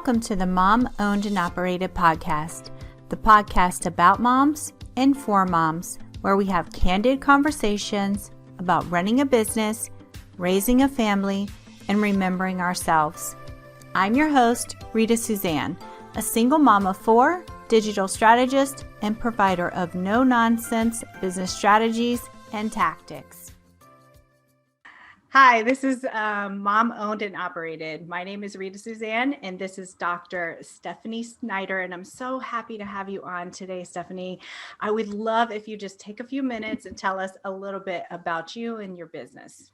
Welcome to the Mom Owned and Operated podcast, the podcast about moms and for moms, where we have candid conversations about running a business, raising a family, and remembering ourselves. I'm your host, Rita Suzanne, a single mom of four, digital strategist, and provider of no-nonsense business strategies and tactics. Hi, this is Mom Owned and Operated. My name is Rita Suzanne, and this is Dr. Stephanie Snyder, and I'm so happy to have you on today, Stephanie. I would love if you just take a few minutes and tell us a little bit about you and your business.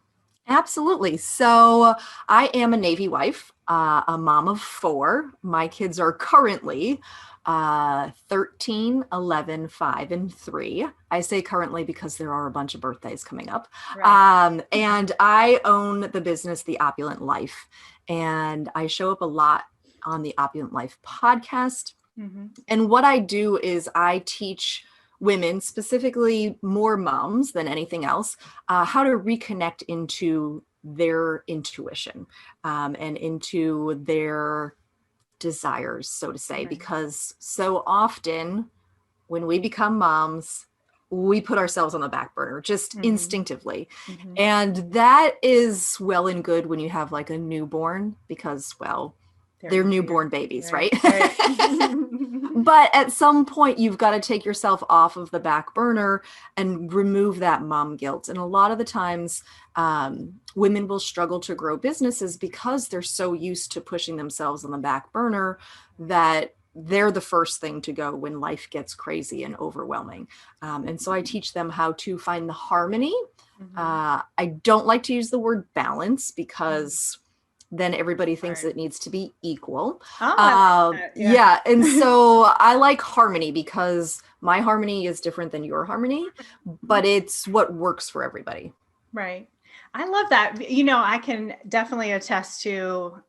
Absolutely. So I am a Navy wife, a mom of four. My kids are currently 13, 11, 5, and 3. I say currently because there are a bunch of birthdays coming up. Right. And I own the business, The Opulent Life. And I show up a lot on the Opulent Life podcast. Mm-hmm. And what I do is I teach women, specifically more moms than anything else, how to reconnect into their intuition and into their desires, so to say, right. Because so often when we become moms, we put ourselves on the back burner just instinctively. Mm-hmm. And that is well and good when you have like a newborn because, well, they're newborn babies, right? But at some point, you've got to take yourself off of the back burner and remove that mom guilt. And a lot of the times, women will struggle to grow businesses because they're so used to pushing themselves on the back burner that they're the first thing to go when life gets crazy and overwhelming. And so I teach them how to find the harmony. Mm-hmm. I don't like to use the word balance because then everybody thinks it needs to be equal. Oh, I like that. Yeah. And so I like harmony because my harmony is different than your harmony, but it's what works for everybody. Right. I love that. You know, I can definitely attest to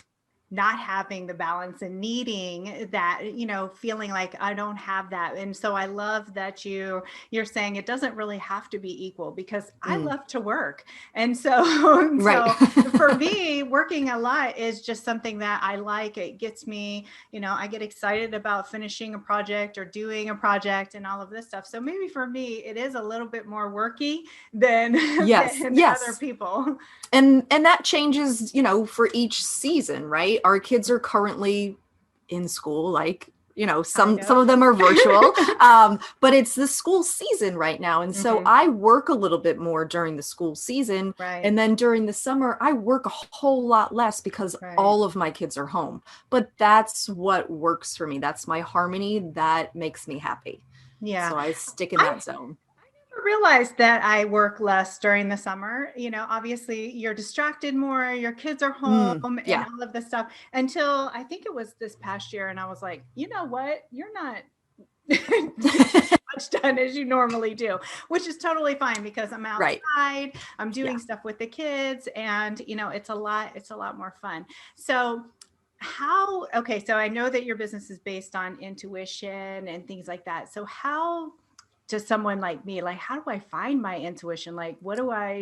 not having the balance and needing that, you know, feeling like I don't have that. And so I love that you're saying it doesn't really have to be equal because I love to work. And so, right. So for me, working a lot is just something that I like. It gets me, you know, I get excited about finishing a project or doing a project and all of this stuff. So maybe for me, it is a little bit more worky than, than other people. And that changes, you know, for each season, right? Our kids are currently in school, like, you know, some of them are virtual, but it's the school season right now. And so I work a little bit more during the school season. Right. And then during the summer, I work a whole lot less because all of my kids are home. But that's what works for me. That's my harmony. That makes me happy. Yeah. So I stick in that zone. Realized that I work less during the summer. You know, obviously you're distracted more, your kids are home and all of this stuff until I think it was this past year. And I was like, you know what? You're not as much done as you normally do, which is totally fine because I'm outside, I'm doing stuff with the kids and, you know, it's a lot more fun. So so I know that your business is based on intuition and things like that. So how to someone like me, like, how do I find my intuition? Like, what do I,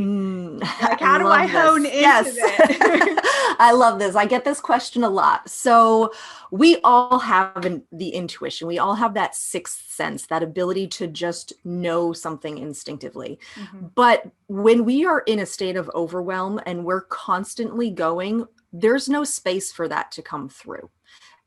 how do I hone into it? I love this. I get this question a lot. So we all have the intuition. We all have that sixth sense, that ability to just know something instinctively. Mm-hmm. But when we are in a state of overwhelm and we're constantly going, there's no space for that to come through.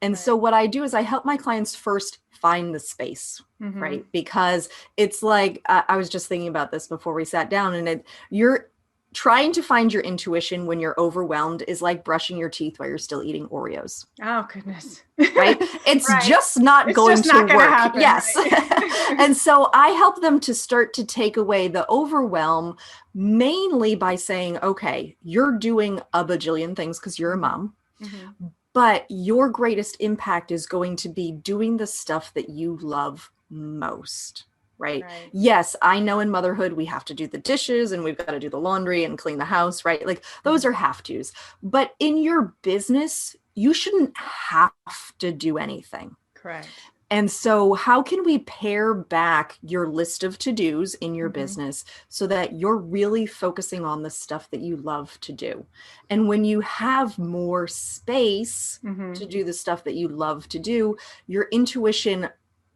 And so what I do is I help my clients first find the space, right? Because it's like, I was just thinking about this before we sat down and you're trying to find your intuition when you're overwhelmed is like brushing your teeth while you're still eating Oreos. Oh, goodness. Right? It's just not going to work. Happen, yes. Right? And so I help them to start to take away the overwhelm mainly by saying, okay, you're doing a bajillion things because you're a mom. Mm-hmm. But your greatest impact is going to be doing the stuff that you love most, right? Yes, I know in motherhood, we have to do the dishes and we've got to do the laundry and clean the house, right? Like those are have-tos. But in your business, you shouldn't have to do anything. Correct. And so how can we pare back your list of to-dos in your business so that you're really focusing on the stuff that you love to do? And when you have more space to do the stuff that you love to do, your intuition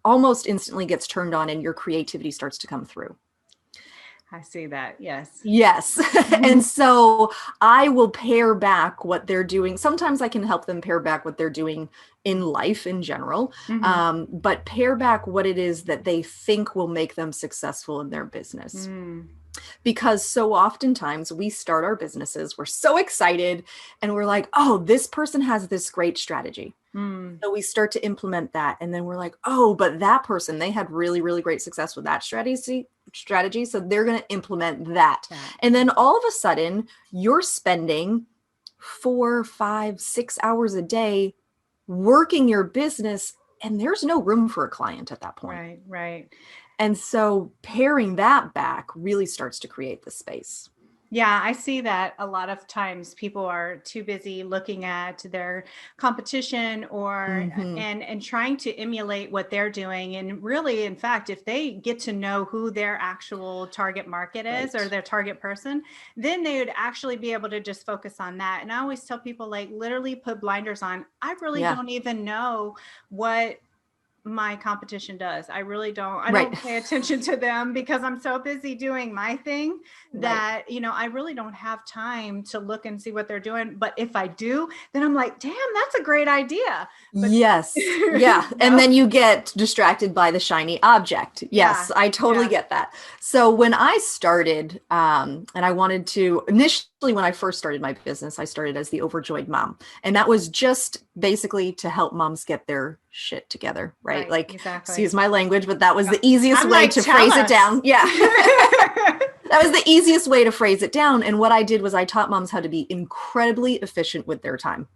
almost instantly gets turned on and your creativity starts to come through. I see that. Yes. Yes. And so I will pare back what they're doing. Sometimes I can help them pare back what they're doing in life in general, but pare back what it is that they think will make them successful in their business. Because so oftentimes we start our businesses, we're so excited and we're like, oh, this person has this great strategy. So we start to implement that. And then we're like, oh, but that person, they had really, really great success with that strategy. So they're going to implement that. And then all of a sudden you're spending 4, 5, 6 hours a day working your business and there's no room for a client at that point. Right. And so paring that back really starts to create the space. Yeah, I see that a lot of times people are too busy looking at their competition or and trying to emulate what they're doing. And really, in fact, if they get to know who their actual target market is or their target person, then they would actually be able to just focus on that. And I always tell people, like, literally put blinders on. I really don't even know what my competition does. I really don't. I don't pay attention to them because I'm so busy doing my thing that, I really don't have time to look and see what they're doing. But if I do, then I'm like, damn, that's a great idea. But, yes. Yeah. And then you get distracted by the shiny object. Yes. I totally get that. So when I started, and I wanted to initially, when I first started my business, I started as the overjoyed mom. And that was just basically to help moms get their shit together, right? Like, excuse my language, but that was the easiest way to phrase it down. Yeah. That was the easiest way to phrase it down. And what I did was I taught moms how to be incredibly efficient with their time.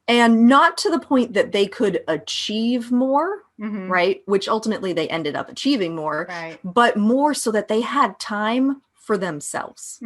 And not to the point that they could achieve more, right? Which ultimately they ended up achieving more, but more so that they had time for themselves.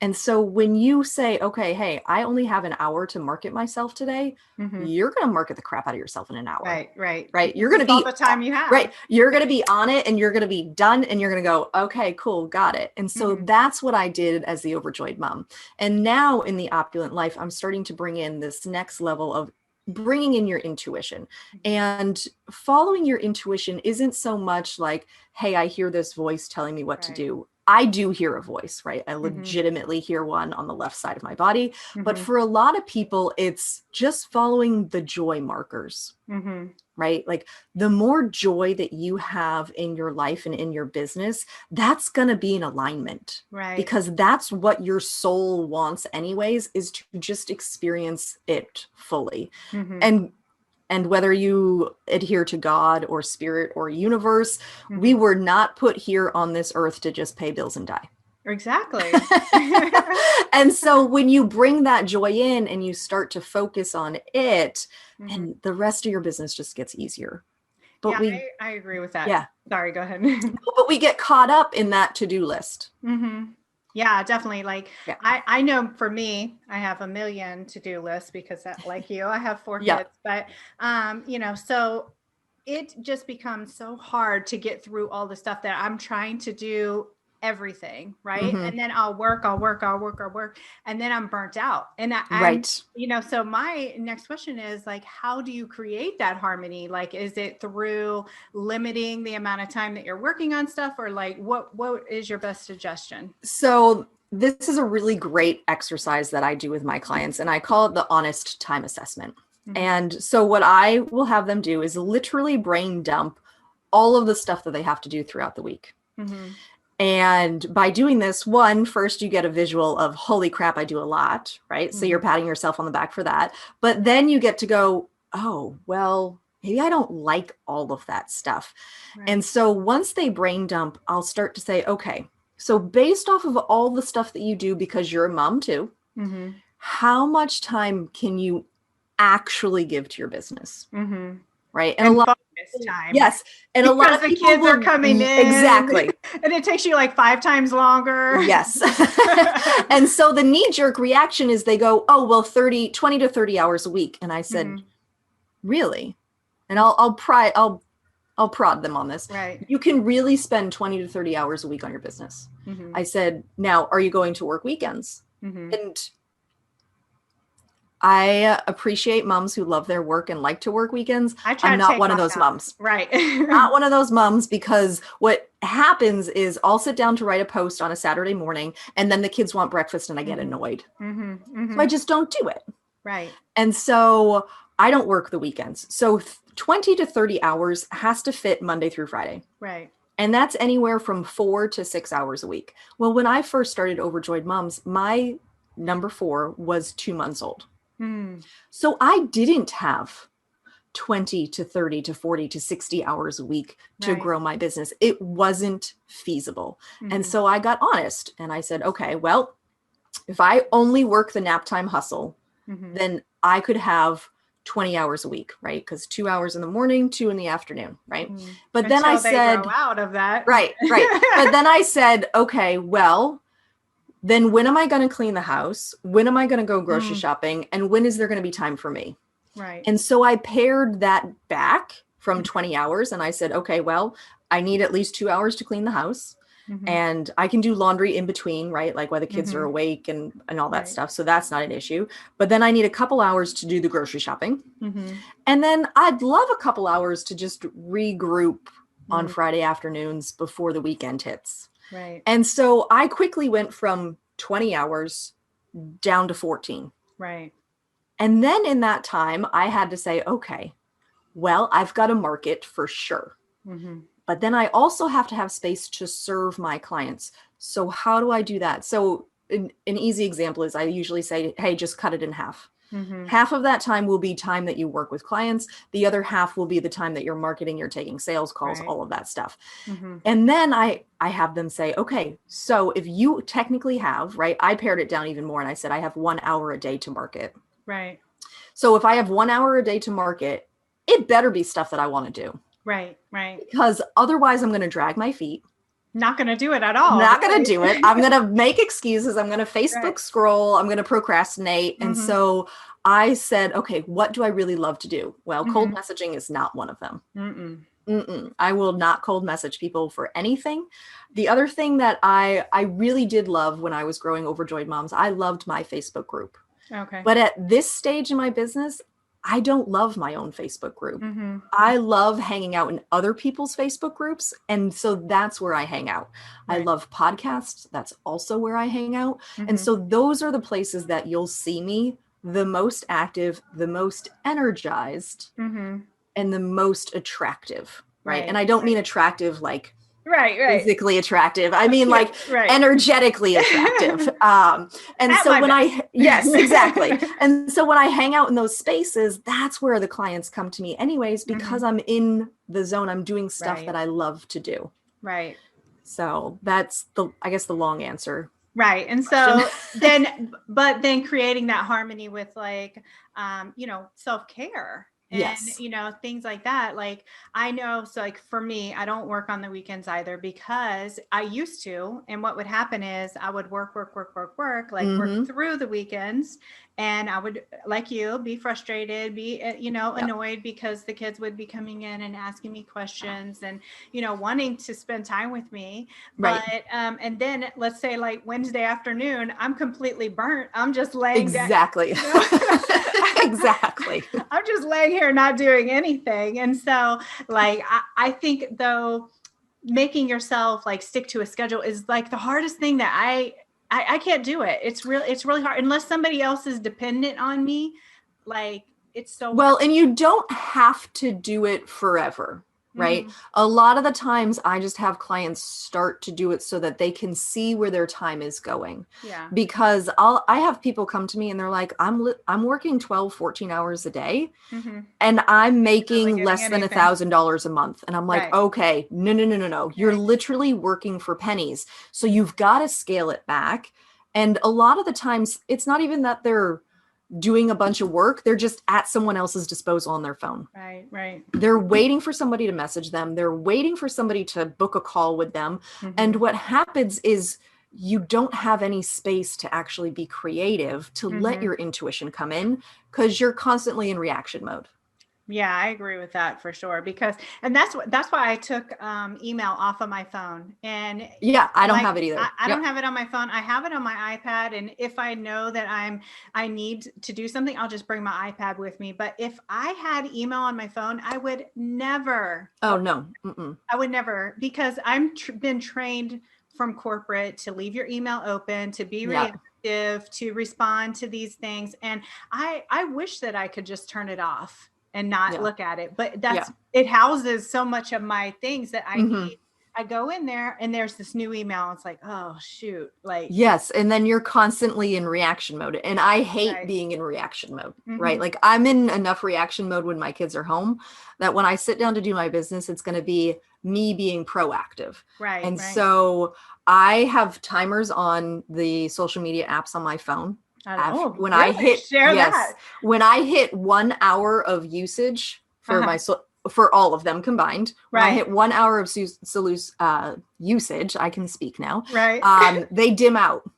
And so when you say, okay, hey, I only have an hour to market myself today, you're going to market the crap out of yourself in an hour. Right. You're going to be all the time you have. Right. You're going to be on it and you're going to be done and you're going to go, okay, cool. Got it. And so that's what I did as the overjoyed mom. And now in the opulent life, I'm starting to bring in this next level of bringing in your intuition. And following your intuition isn't so much like, hey, I hear this voice telling me what to do. I do hear a voice, right? I legitimately hear one on the left side of my body. But for a lot of people, it's just following the joy markers, right? Like the more joy that you have in your life and in your business, that's going to be in alignment, right? Because that's what your soul wants anyways, is to just experience it fully. And whether you adhere to God or spirit or universe, we were not put here on this earth to just pay bills and die. Exactly. And so when you bring that joy in and you start to focus on it, and the rest of your business just gets easier. But I agree with that. Yeah. Sorry, go ahead. But we get caught up in that to-do list. Yeah, definitely. Like I know for me, I have a million to-do lists because like you, I have 4 kids, but so it just becomes so hard to get through all the stuff that I'm trying to do everything. Right. And then I'll work. And then I'm burnt out. And so my next question is like, how do you create that harmony? Like, is it through limiting the amount of time that you're working on stuff, or like, what is your best suggestion? So this is a really great exercise that I do with my clients, and I call it the honest time assessment. And so what I will have them do is literally brain dump all of the stuff that they have to do throughout the week. And by doing this, first you get a visual of, holy crap, I do a lot, right? So you're patting yourself on the back for that. But then you get to go, oh, well, maybe I don't like all of that stuff. And so once they brain dump, I'll start to say, okay, so based off of all the stuff that you do, because you're a mom too, how much time can you actually give to your business? Right. And a lot this time. Yes. And because a lot of the kids are coming in. Exactly. And it takes you like 5 times longer. Yes. And so the knee-jerk reaction is they go, oh, well, 20 to 30 hours a week. And I said, really? and I'll prod them on this. Right. You can really spend 20 to 30 hours a week on your business. Mm-hmm. I said, now, are you going to work weekends? Mm-hmm. And I appreciate moms who love their work and like to work weekends. I'm not one of those moms. Right. Not one of those moms, because what happens is I'll sit down to write a post on a Saturday morning, and then the kids want breakfast and I get annoyed. Mm-hmm. Mm-hmm. So I just don't do it. Right. And so I don't work the weekends. So 20 to 30 hours has to fit Monday through Friday. Right. And that's anywhere from 4 to 6 hours a week. Well, when I first started Overjoyed Moms, my number 4 was 2 months old. So I didn't have 20 to 30 to 40 to 60 hours a week to grow my business. It wasn't feasible. And so I got honest and I said, okay, well, if I only work the nap time hustle, then I could have 20 hours a week, right? Because 2 hours in the morning, 2 in the afternoon, right? But Until then I said, grow out of that. Right. But then I said, okay, well, then when am I going to clean the house? When am I going to go grocery shopping? And when is there going to be time for me? Right. And so I pared that back from 20 hours and I said, okay, well, I need at least 2 hours to clean the house. And I can do laundry in between, right? Like while the kids are awake and all that stuff. So that's not an issue. But then I need a couple hours to do the grocery shopping. And then I'd love a couple hours to just regroup on Friday afternoons before the weekend hits. Right. And so I quickly went from 20 hours down to 14. Right. And then in that time, I had to say, okay, well, I've got a market for sure. But then I also have to have space to serve my clients. So how do I do that? So an easy example is I usually say, hey, just cut it in half. Half of that time will be time that you work with clients. The other half will be the time that you're marketing, you're taking sales calls, all of that stuff. And then I have them say, okay, so if you technically have, right, I pared it down even more. And I said, I have 1 hour a day to market. Right. So if I have 1 hour a day to market, it better be stuff that I want to do. Right. Right. Because otherwise I'm going to drag my feet. Not going to do it at all. Not going to do it. I'm going to make excuses. I'm going to Facebook scroll. I'm going to procrastinate. And so I said, okay, what do I really love to do? Well, cold messaging is not one of them. I will not cold message people for anything. The other thing that I really did love when I was growing Overjoyed Moms, I loved my Facebook group. Okay. But at this stage in my business, I don't love my own Facebook group. I love hanging out in other people's Facebook groups. And so that's where I hang out. Right. I love podcasts. That's also where I hang out. And so those are the places that you'll see me the most active, the most energized, and the most attractive. Right. And I don't mean attractive like physically attractive. I mean, like energetically attractive. And so when yes, exactly. And so when I hang out in those spaces, that's where the clients come to me anyways, because I'm in the zone. I'm doing stuff that I love to do. Right. So that's I guess the long answer. Right. And so then creating that harmony with like, self-care. And, things like that. Like, I know, so like for me, I don't work on the weekends either because I used to. And what would happen is I would work, work through the weekends. And I would, like you, be frustrated, be, annoyed because the kids would be coming in and asking me questions and, wanting to spend time with me. But, and then let's say like Wednesday afternoon, I'm completely burnt. I'm just laying down. Exactly. Exactly. I'm just laying here not doing anything. And so like, I think though, making yourself like stick to a schedule is like the hardest thing that I can't do it. It's really hard unless somebody else is dependent on me. Like it's so well, and you don't have to do it forever. Right. A lot of the times I just have clients start to do it so that they can see where their time is going. Yeah. Because I have people come to me and they're like, I'm working 12, 14 hours a day and I'm making less than $1,000 a month. And I'm like, okay, no. You're literally working for pennies. So you've got to scale it back. And a lot of the times it's not even that they're doing a bunch of work. They're just at someone else's disposal on their phone. Right. They're waiting for somebody to message them. They're waiting for somebody to book a call with them. And what happens is you don't have any space to actually be creative, to let your intuition come in because you're constantly in reaction mode. Yeah, I agree with that for sure. And that's why I took email off of my phone. And Yeah, I don't like, have it either. I don't Yep. have it on my phone. I have it on my iPad. And if I know that I need to do something, I'll just bring my iPad with me. But if I had email on my phone, I would never. Oh no. Mm-mm. I would never, because I'm been trained from corporate to leave your email open, to be Yeah. reactive, to respond to these things. And I wish that I could just turn it off and not Yeah. look at it. But Yeah. it houses so much of my things that I Mm-hmm. need. I go in there and there's this new email. It's like, oh shoot. Like, Yes, and then you're constantly in reaction mode. And I hate right. being in reaction mode, right? Mm-hmm. Like I'm in enough reaction mode when my kids are home that when I sit down to do my business, it's going to be me being proactive. Right. And Right. so I have timers on the social media apps on my phone. Oh, When I really? hit, Share that. yes, when I hit 1 hour of usage for Uh-huh. for all of them combined, when I Right. hit 1 hour of usage, I can speak now. Right. They dim out,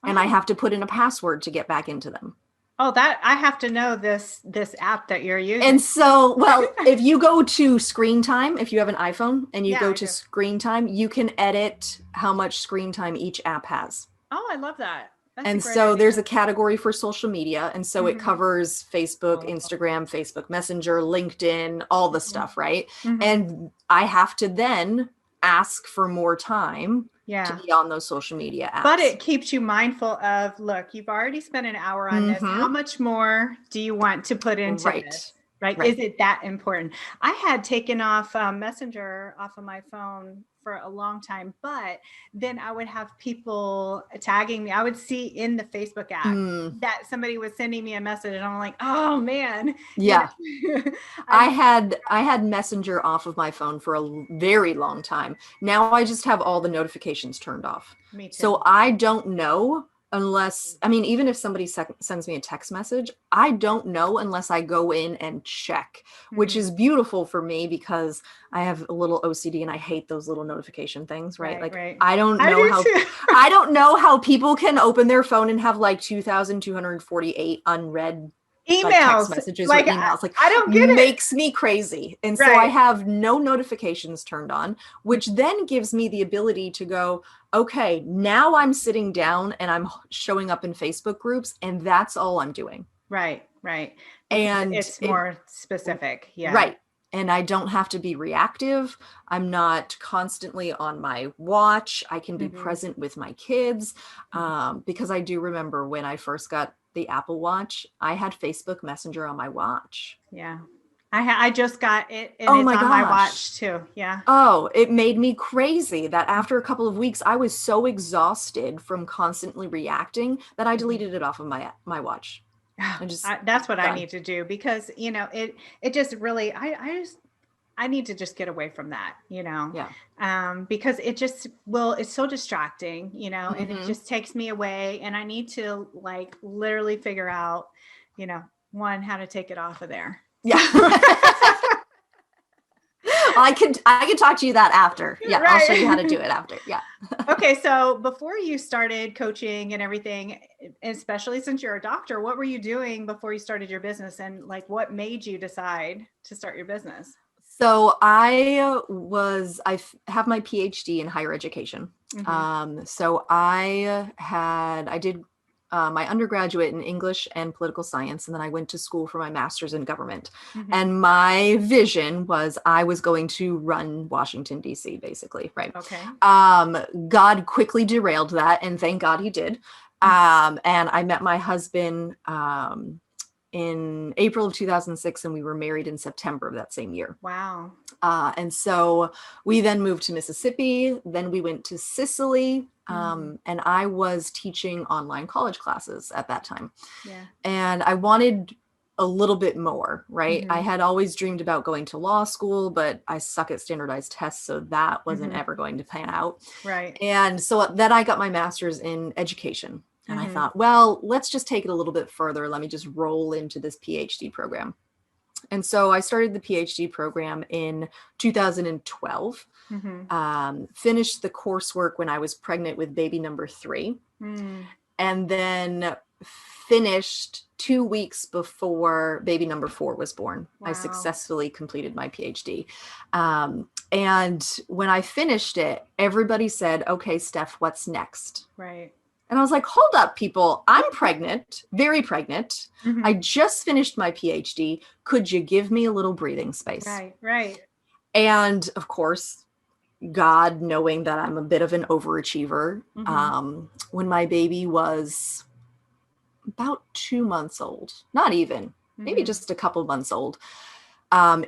and I Oh. have to put in a password to get back into them. Oh, that I have to know this app that you're using. And so, well, if you go to screen time, if you have an iPhone and you Yeah, go I to do. screen time, you can edit how much screen time each app has. Oh, I love that. That's a And great so there's a idea. category for social media. And so it Mhm. covers Facebook, All of them. Instagram, Facebook Messenger, LinkedIn, all the Mhm. stuff, right? Mhm. And I have to then ask for more time to Yeah. be on those social media But apps. it keeps you mindful of, look, you've already spent an hour on this. Mm-hmm. How much more do you want to put into Right. this? Right? Is Right. it that important? I had taken off Messenger off of my phone for a long time, but then I would have people tagging me. I would see in the Facebook app Mm. that somebody was sending me a message, and I'm like, oh man, Yeah. I I had Messenger off of my phone for a very long time. Now I just have all the notifications turned off. me too. So I don't know unless, I mean, even if somebody sends me a text message, I don't know unless I go in and check, which Mhm. is beautiful for me because I have a little OCD and I hate those little notification things, right? Like Right. I don't I know do how too. I don't know how people can open their phone and have like 2,248 unread like text Emails. messages or Like emails, like I don't get it. makes me crazy. And so I Right. have no notifications turned on, which then gives me the ability to go, okay, now I'm sitting down and I'm showing up in Facebook groups and that's all I'm doing. Right. Right. Because And it's more specific. Yeah. right. And I don't have to be reactive. I'm not constantly on my watch. I can be Mhm. present with my kids. Mhm. Because I do remember when I first got the Apple Watch, I had Facebook Messenger on my watch. Yeah. I just got it and Oh it's my on my gosh. watch too. Yeah. Oh, it made me crazy that after a couple of weeks, I was so exhausted from constantly reacting that I Mhm. deleted it off of my watch. I just That's what I done. need to do because, it just really, I need to just get away from that, Yeah. because it's so distracting, and it Hmm. just takes me away. And I need to like literally figure out, one, how to take it off of there. Yeah. I could talk to you that after. Yeah, I'll show you how to do Right. it after. Yeah. Okay. So before you started coaching and everything, especially since you're a doctor, what were you doing before you started your business? And like, what made you decide to start your business? So have my PhD in higher education. Mm-hmm. So I did my undergraduate in English and political science, and then I went to school for my master's in government. Mm-hmm. And my vision was I was going to run Washington, D.C., basically, right? Okay. God quickly derailed that, and thank God he did. And I met my husband in April of 2006, and we were married in September of that same year. Wow. And so we then moved to Mississippi. Then we went to Sicily. And I was teaching online college classes at that time. Yeah. And I wanted a little bit more, right? Mm-hmm. I had always dreamed about going to law school, but I suck at standardized tests. So that wasn't ever going to pan out. Right. And so then I got my master's in education. And I thought, well, let's just take it a little bit further. Let me just roll into this PhD program. And so I started the PhD program in 2012, finished the coursework when I was pregnant with baby number 3, and then finished 2 weeks before baby number 4 was born. Wow. I successfully completed my PhD. And when I finished it, everybody said, okay, Steph, what's next? Right. And I was like, hold up, people. I'm pregnant, very pregnant. I just finished my PhD. Could you give me a little breathing space? Right. And of course, God, knowing that I'm a bit of an overachiever, when my baby was about 2 months old, not even, maybe just a couple months old,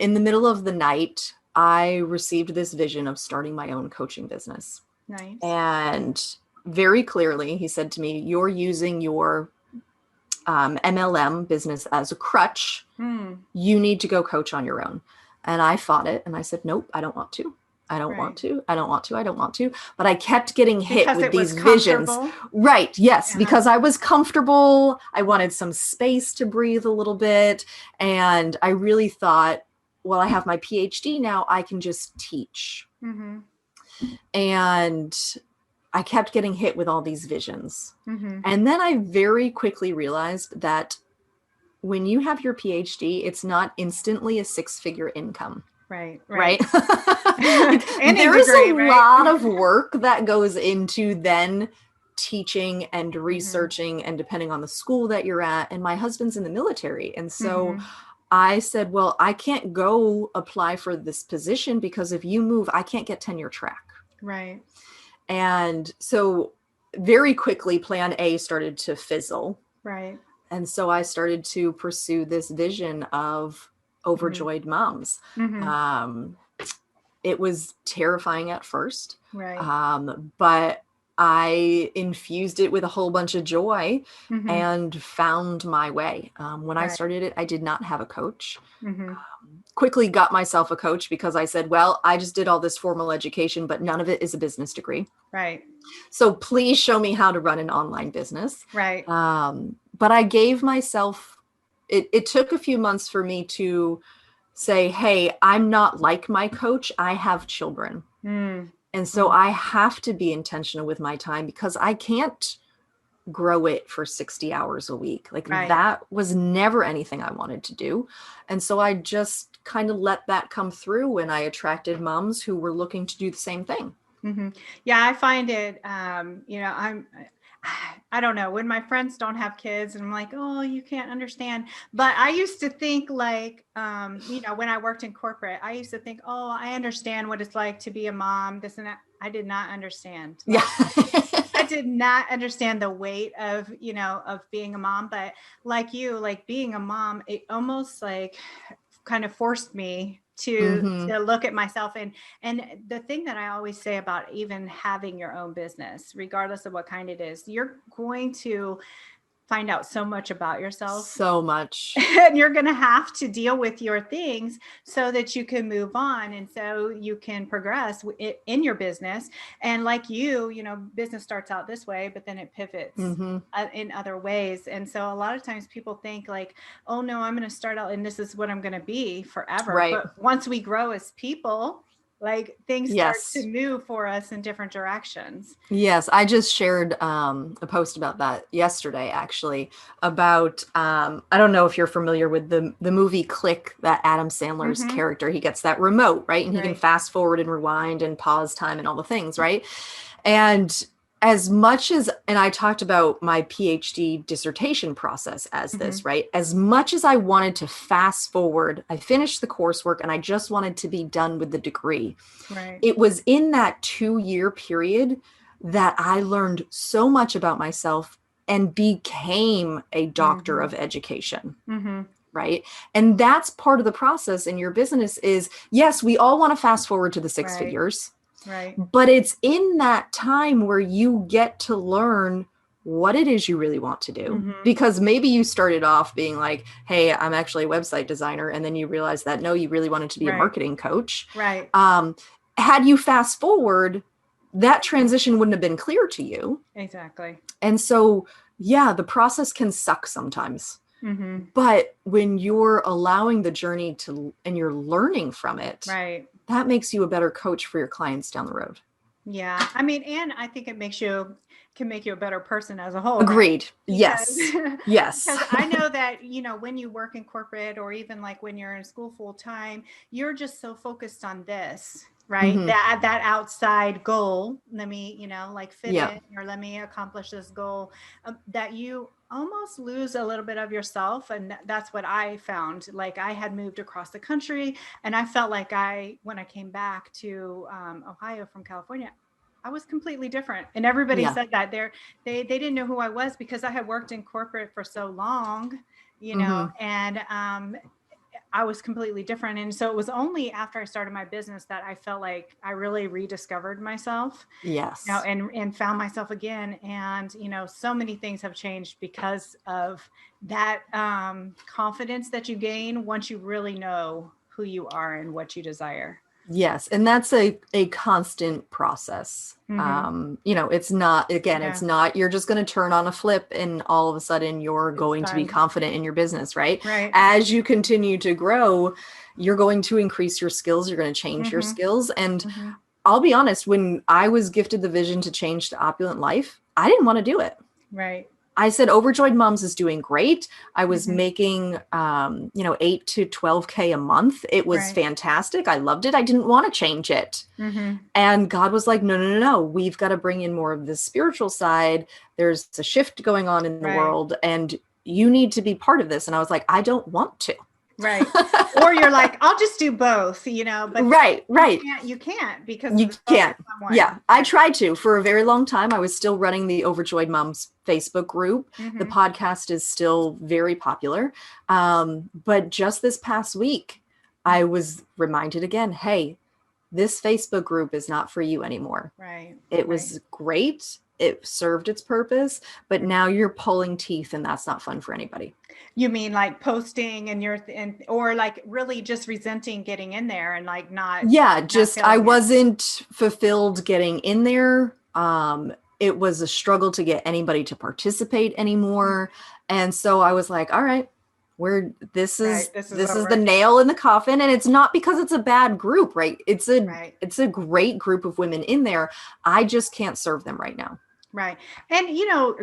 in the middle of the night, I received this vision of starting my own coaching business. Nice. And very clearly, he said to me, you're using your MLM business as a crutch. You need to go coach on your own. And I fought it. And I said, nope, I don't want to. I don't want to. I don't want to. I don't want to. But I kept getting hit with these visions. Right. Yes. Because I was comfortable. I wanted some space to breathe a little bit. And I really thought, well, I have my PhD now. I can just teach. And I kept getting hit with all these visions. And then I very quickly realized that when you have your PhD, it's not instantly a 6-figure income. Right. There is a lot of work that goes into then teaching and researching and depending on the school that you're at. And my husband's in the military. And so I said, well, I can't go apply for this position because if you move, I can't get tenure track. Right. And so very quickly, plan A started to fizzle. Right. And so I started to pursue this vision of overjoyed moms. It was terrifying at first, but I infused it with a whole bunch of joy and found my way. When I started it, I did not have a coach. Quickly got myself a coach because I said, well, I just did all this formal education, but none of it is a business degree. Right. So please show me how to run an online business. Right. But I gave myself, it took a few months for me to say, hey, I'm not like my coach. I have children. And so I have to be intentional with my time because I can't grow it for 60 hours a week. Like that was never anything I wanted to do. And so I just kind of let that come through when I attracted moms who were looking to do the same thing. Yeah, I find it, I don't know, when my friends don't have kids and I'm like, oh, you can't understand. But I used to think like, when I worked in corporate, I used to think, oh, I understand what it's like to be a mom, this and that. I did not understand. I did not understand the weight of, of being a mom, but like you, like being a mom, it almost like kind of forced me to look at myself. And the thing that I always say about even having your own business, regardless of what kind it is, you're going to find out so much about yourself. So much. And you're going to have to deal with your things so that you can move on. And so you can progress in your business. And like business starts out this way, but then it pivots in other ways. And so a lot of times people think like, oh no, I'm going to start out and this is what I'm going to be forever. Right. But once we grow as people, like things start to move for us in different directions. Yes. I just shared a post about that yesterday, actually, about, I don't know if you're familiar with the movie Click, that Adam Sandler's character, he gets that remote, right? And he can fast forward and rewind and pause time and all the things, right? And as much as, and I talked about my PhD dissertation process as this, right? As much as I wanted to fast forward, I finished the coursework and I just wanted to be done with the degree. Right. It was in that 2-year period that I learned so much about myself and became a doctor of education. Right. And that's part of the process in your business is, yes, we all want to fast forward to the 6 figures. Right. But it's in that time where you get to learn what it is you really want to do. Because maybe you started off being like, hey, I'm actually a website designer. And then you realize that, no, you really wanted to be a marketing coach. Right. Had you fast forward, that transition wouldn't have been clear to you. Exactly. And so, yeah, the process can suck sometimes. But when you're allowing the journey and you're learning from it, that makes you a better coach for your clients down the road. Yeah. I mean, and I think it makes you can make you a better person as a whole. Agreed. Right? Yes. Yes. Because I know that, when you work in corporate or even like when you're in school full time, you're just so focused on this, right? That outside goal, let me, like fit in, or let me accomplish this goal, that you almost lose a little bit of yourself. And that's what I found. Like I had moved across the country and I felt like when I came back to Ohio from California, I was completely different. And everybody said that they didn't know who I was because I had worked in corporate for so long, and I was completely different. And so it was only after I started my business that I felt like I really rediscovered myself. Yes. And found myself again. And, so many things have changed because of that confidence that you gain once you really know who you are and what you desire. Yes. And that's a constant process. It's not, again, it's not, you're just going to turn on a flip and all of a sudden you're going to be confident in your business, right? Right. As you continue to grow, you're going to increase your skills. You're going to change your skills. And I'll be honest, when I was gifted the vision to change to Opulent Life, I didn't want to do it. Right. I said, Overjoyed Moms is doing great. I was making, 8 to 12K a month. It was fantastic. I loved it. I didn't want to change it. And God was like, no. We've got to bring in more of the spiritual side. There's a shift going on in the world and you need to be part of this. And I was like, I don't want to. Right. Or you're like, I'll just do both, but right. You can't because you can't. Yeah. I tried to for a very long time. I was still running the Overjoyed Moms Facebook group. The podcast is still very popular. But just this past week, I was reminded again, hey, this Facebook group is not for you anymore. Right. It was great. It served its purpose, but now you're pulling teeth and that's not fun for anybody. You mean like posting or like really just resenting getting in there and like not. Yeah, just I wasn't fulfilled getting in there. It was a struggle to get anybody to participate anymore. And so I was like, all right, this is the nail in the coffin. And it's not because it's a bad group, right? It's a great group of women in there. I just can't serve them right now. Right. And,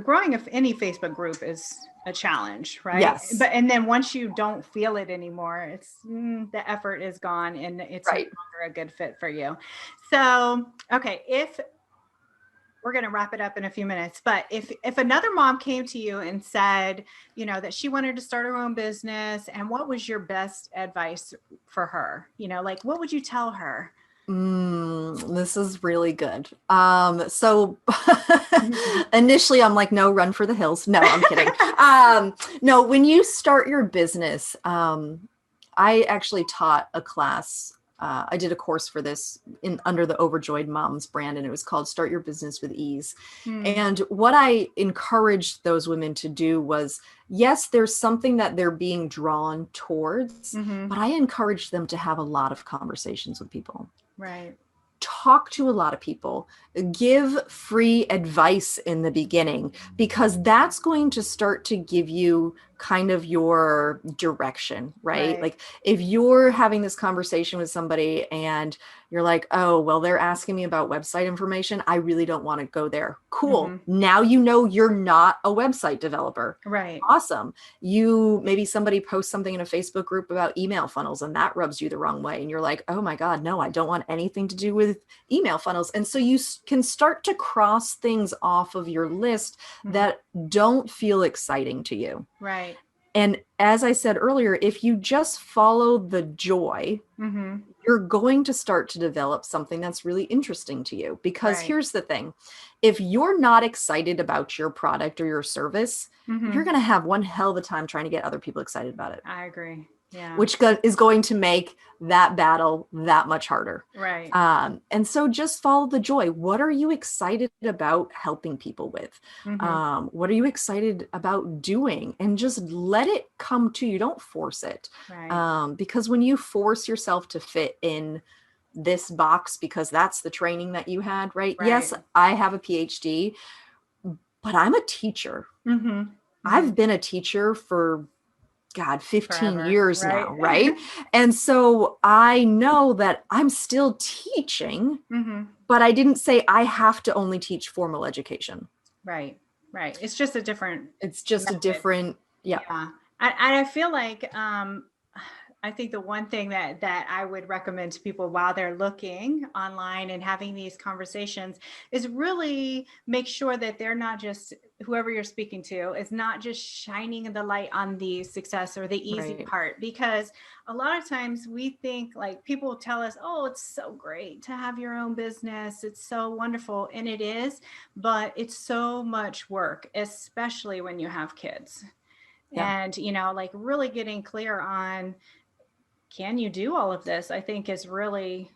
growing any Facebook group is a challenge, right? Yes. And then once you don't feel it anymore, it's the effort is gone and it's no longer a good fit for you. So, okay. If we're going to wrap it up in a few minutes, but if another mom came to you and said, that she wanted to start her own business, and what was your best advice for her? Like, what would you tell her? This is really good. So initially I'm like, no, run for the hills. No, I'm kidding. No, when you start your business, I actually taught a class. I did a course for this under the Overjoyed Moms brand, and it was called Start Your Business with Ease. And what I encouraged those women to do was, yes, there's something that they're being drawn towards, but I encouraged them to have a lot of conversations with people. Right. Talk to a lot of people, give free advice in the beginning, because that's going to start to give you kind of your direction, right? Like if you're having this conversation with somebody and you're like, oh, well, they're asking me about website information. I really don't want to go there. Cool. Now you know you're not a website developer. Right. Awesome. Maybe somebody posts something in a Facebook group about email funnels and that rubs you the wrong way. And you're like, oh my God, no, I don't want anything to do with email funnels. And so you can start to cross things off of your list that don't feel exciting to you. Right. And as I said earlier, if you just follow the joy, you're going to start to develop something that's really interesting to you. Because here's the thing, if you're not excited about your product or your service, you're going to have one hell of a time trying to get other people excited about it. I agree. Yeah. Which is going to make that battle that much harder. Right. And so just follow the joy. What are you excited about helping people with? What are you excited about doing? And just let it come to you. Don't force it. Right. Because when you force yourself to fit in this box, because that's the training that you had, right? Yes, I have a PhD, but I'm a teacher. I've been a teacher for 15 years now, right? And so I know that I'm still teaching, but I didn't say I have to only teach formal education. Right. Right. It's just a different It's just method. a different, Yeah. I feel like, I think the one thing that I would recommend to people while they're looking online and having these conversations is really make sure that they're not just, whoever you're speaking to is not just shining the light on the success or the easy part, because a lot of times we think, like, people tell us, oh, it's so great to have your own business, it's so wonderful, and it is, but it's so much work, especially when you have kids. And, like, really getting clear on, can you do all of this, I think is really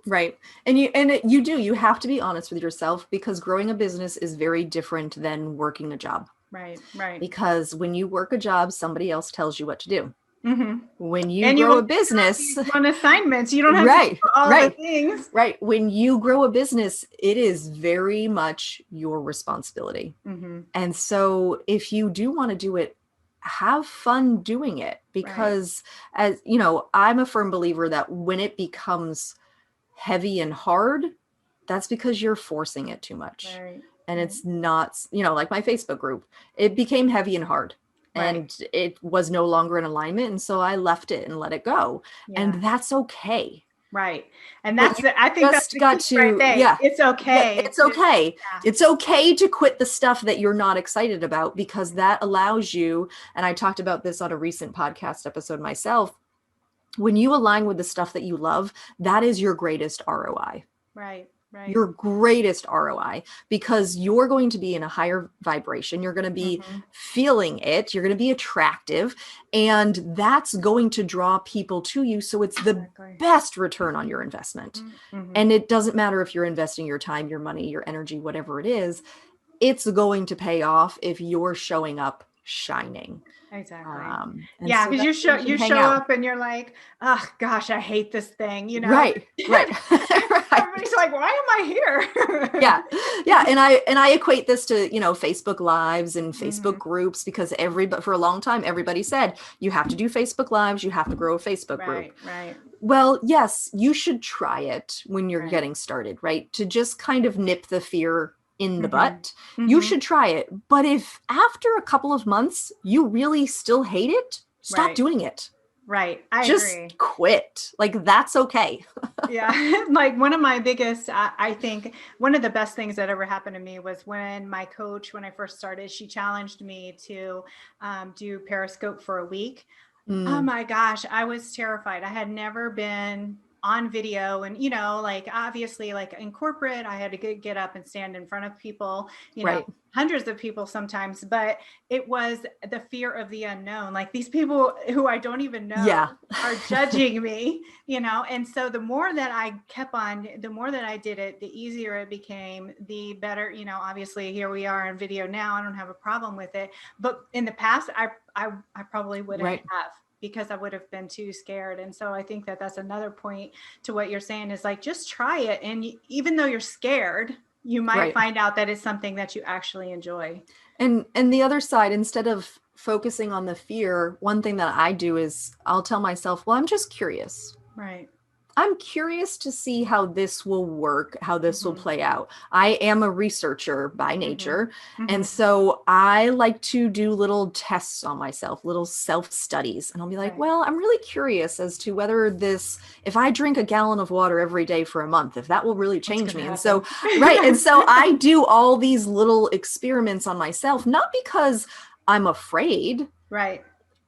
right. And you have to be honest with yourself, because growing a business is very different than working a job. Right. Because when you work a job, somebody else tells you what to do. Mm-hmm. When you grow a business, on assignments, you don't have to do all the things. Right. When you grow a business, it is very much your responsibility. Mm-hmm. And so if you do want to do it, have fun doing it, because as you know, I'm a firm believer that when it becomes heavy and hard, that's because you're forcing it too much. And it's not, like my Facebook group, it became heavy and hard and it was no longer in alignment. And so I left it and let it go. And that's okay. Right. And that's I think that's got to, it's okay. It's okay. It's okay to quit the stuff that you're not excited about, because that allows you, and I talked about this on a recent podcast episode myself, when you align with the stuff that you love, that is your greatest ROI. Right. Your greatest ROI, because you're going to be in a higher vibration. You're going to be feeling it. You're going to be attractive, and that's going to draw people to you. So it's the best return on your investment. And it doesn't matter if you're investing your time, your money, your energy, whatever it is, it's going to pay off if you're showing up shining. Exactly. Because you show up and you're like, oh gosh, I hate this thing, Right. Everybody's like, why am I here? And I equate this to, Facebook Lives and Facebook groups, because for a long time, everybody said you have to do Facebook Lives, you have to grow a Facebook group. Right. Well, yes, you should try it when you're getting started, right? To just kind of nip the fear in the butt. You should try it. But if after a couple of months you really still hate it, stop doing it. Right. I just agree. Quit. Like, that's okay. Like, one of my biggest, I think one of the best things that ever happened to me was when my coach, when I first started, she challenged me to do Periscope for a week. Oh my gosh, I was terrified. I had never been on video, and like, obviously, like in corporate, I had to get up and stand in front of people, hundreds of people sometimes, but it was the fear of the unknown. Like, these people who I don't even know are judging me, and so the more that I kept on, the more that I did it, the easier it became, the better, obviously here we are on video now. I don't have a problem with it, but in the past, I probably wouldn't have, because I would have been too scared. And so I think that that's another point to what you're saying, is like, just try it. And even though you're scared, you might find out that it's something that you actually enjoy. And the other side, instead of focusing on the fear, one thing that I do is I'll tell myself, well, I'm just curious. Right. I'm curious to see how this will work, how this will play out. I am a researcher by nature. And so I like to do little tests on myself, little self-studies. And I'll be like, well, I'm really curious as to whether if I drink a gallon of water every day for a month, if that will really change me. And so, and so I do all these little experiments on myself, not because I'm afraid. Right.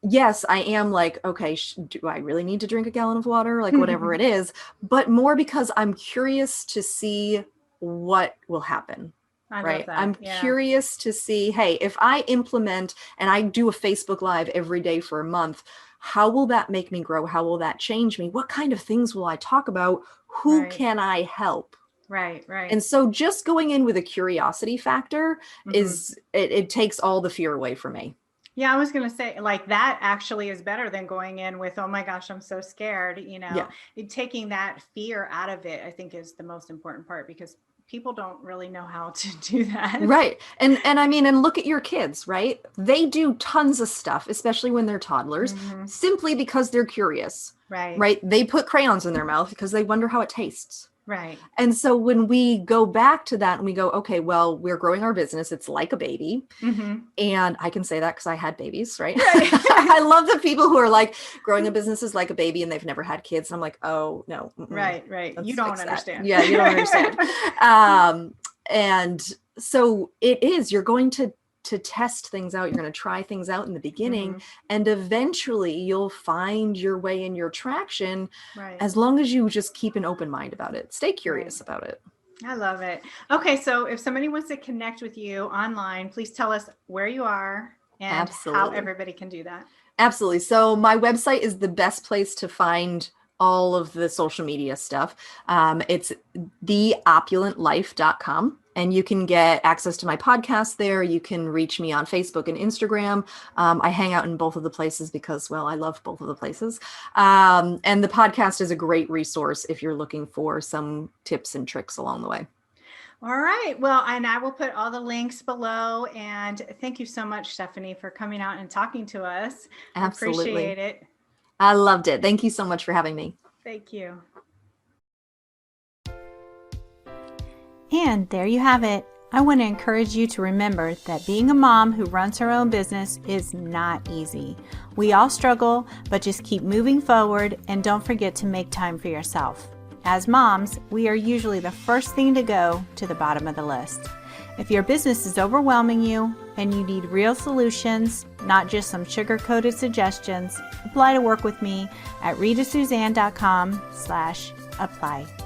Yes, I am like, okay, do I really need to drink a gallon of water? Like, whatever it is, but more because I'm curious to see what will happen. Right. I'm curious to see, hey, if I implement and I do a Facebook Live every day for a month, how will that make me grow? How will that change me? What kind of things will I talk about? Who can I help? Right. And so just going in with a curiosity factor is, it takes all the fear away from me. Yeah, I was going to say, like, that actually is better than going in with, oh my gosh, I'm so scared. Taking that fear out of it, I think, is the most important part, because people don't really know how to do that. Right. And I mean, and look at your kids, right? They do tons of stuff, especially when they're toddlers, simply because they're curious. Right. Right. They put crayons in their mouth because they wonder how it tastes. Right. And so when we go back to that and we go, okay, well, we're growing our business. It's like a baby. Mm-hmm. And I can say that because I had babies, right? Right. I love the people who are like, growing a business is like a baby and they've never had kids. And I'm like, oh, no. Right. You don't understand. Yeah, you don't understand. And so it is, you're going to test things out. You're going to try things out in the beginning, and eventually you'll find your way and your traction, as long as you just keep an open mind about it. Stay curious about it. I love it. Okay. So if somebody wants to connect with you online, please tell us where you are and how everybody can do that. Absolutely. So my website is the best place to find all of the social media stuff. It's theopulentlife.com. And you can get access to my podcast there. You can reach me on Facebook and Instagram. I hang out in both of the places because, well, I love both of the places. And the podcast is a great resource if you're looking for some tips and tricks along the way. All right. Well, and I will put all the links below. And thank you so much, Stephanie, for coming out and talking to us. Absolutely. Appreciate it. I loved it. Thank you so much for having me. Thank you. And there you have it. I want to encourage you to remember that being a mom who runs her own business is not easy. We all struggle, but just keep moving forward and don't forget to make time for yourself. As moms, we are usually the first thing to go to the bottom of the list. If your business is overwhelming you and you need real solutions, not just some sugar-coated suggestions, apply to work with me at ritasuzanne.com/apply.